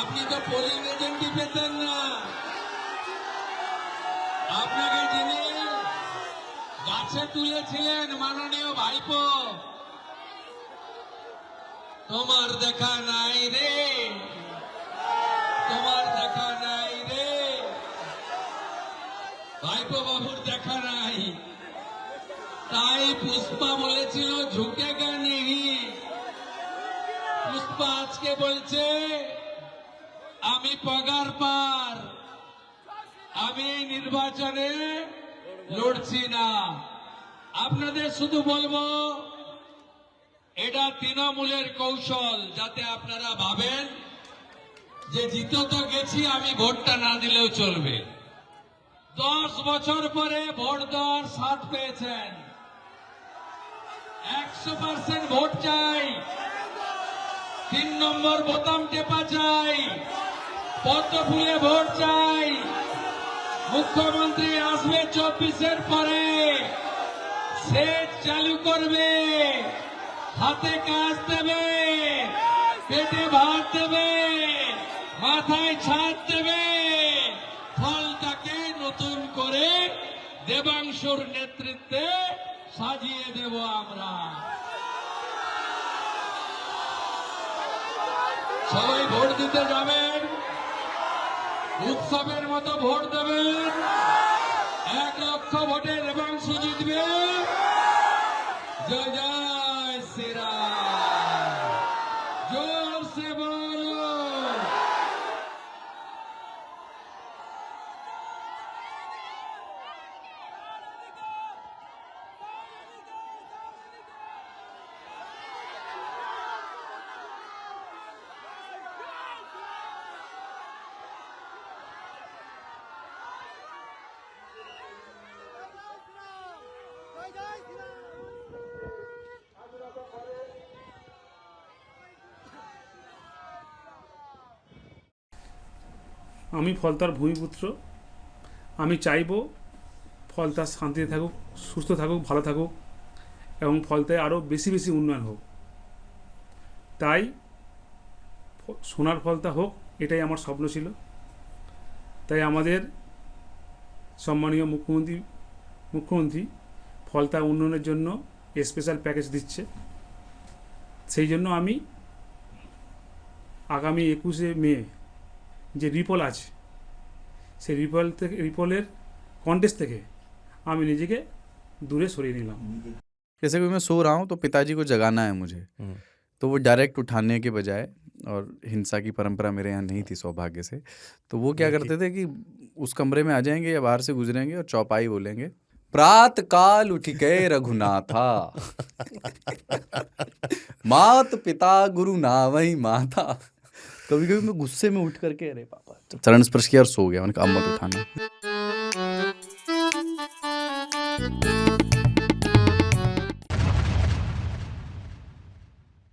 আপনি তো পোলিং এজেন্টই পেতেন না। আপনাকে যিনি গাছে তুলেছিলেন মাননীয় ভাইপো, তোমার দেখা নাই রে, তোমার দেখা নাই রে, ভাইপো বাবুর দেখা নাই। তাই পুষ্পা বলেছিল ঝুঁকেগা নেহি। পুষ্পা আজকে বলছে আমি পগার পার, আমি নির্বাচনে লড়ছি না। আপনাদের শুধু বলবো এটা তৃণমূলের কৌশল, যাতে আপনারা ভাবেন যে জিতে তো গেছি, আমি ভোটটা না দিলেও চলবে। 10 বছর পরে ভোট দেওয়ার স্বাদ পেয়েছেন। 100% ভোট চাই, 3 নম্বর বোতাম টেপা চাই, পদ্ম ফুলে ভোট চাই। মুখ্যমন্ত্রী আসবে 24-এর পরে, সেচ চালু করবে, হাতে কাজ দেবে, পেটে ভাত দেবে, মাথায় ছাদ দেবে। ফলটাকে নতুন করে দেবাংশুর নেতৃত্বে সাজিয়ে দেব আমরা। সবাই ভোট দিতে যাবেন, উৎসবের মতো ভোট দেবেন। 1 লক্ষ ভোটে দেবাংশু জিতবে। জয় জয় শ্রীরাম, জোর সে বলো। আমি ফলতার ভূমিপুত্র। আমি চাইব ফলতা শান্তিতে থাকুক, সুস্থ থাকুক, ভালো থাকুক এবং ফলতায় আরও বেশি বেশি উন্নয়ন হোক। তাই সোনার ফলতা হোক, এটাই আমার স্বপ্ন ছিল। তাই আমাদের সম্মানীয় মুখ্যমন্ত্রী ফলতা উন্নয়নের জন্য স্পেশাল প্যাকেজ দিচ্ছে। সেই জন্য আমি আগামী 21শে মে যে রিপল আছে, সেই রিপলের কন্টেস্ট থেকে আমি নিজেকে দূরে সরিয়ে নিলাম। जैसे कि मैं सो रहा हूँ तो पिताजी को जगाना है मुझे, तो वो डायरेक्ट उठाने के बजाय, और हिंसा की परंपरा मेरे यहाँ नहीं थी सौभाग्य से, तो वो क्या करते थे कि उस कमरे में आ जाएंगे या बाहर से गुजरेंगे और चौपाई बोलेंगे, प्रात काल उठ गए रघुनाथा, मात पिता गुरु नावई माता। कभी कभी मैं गुस्से में उठ करके अरे पापा चरण स्पर्श किया और सो गया। मैंने कहा अब मत उठाना।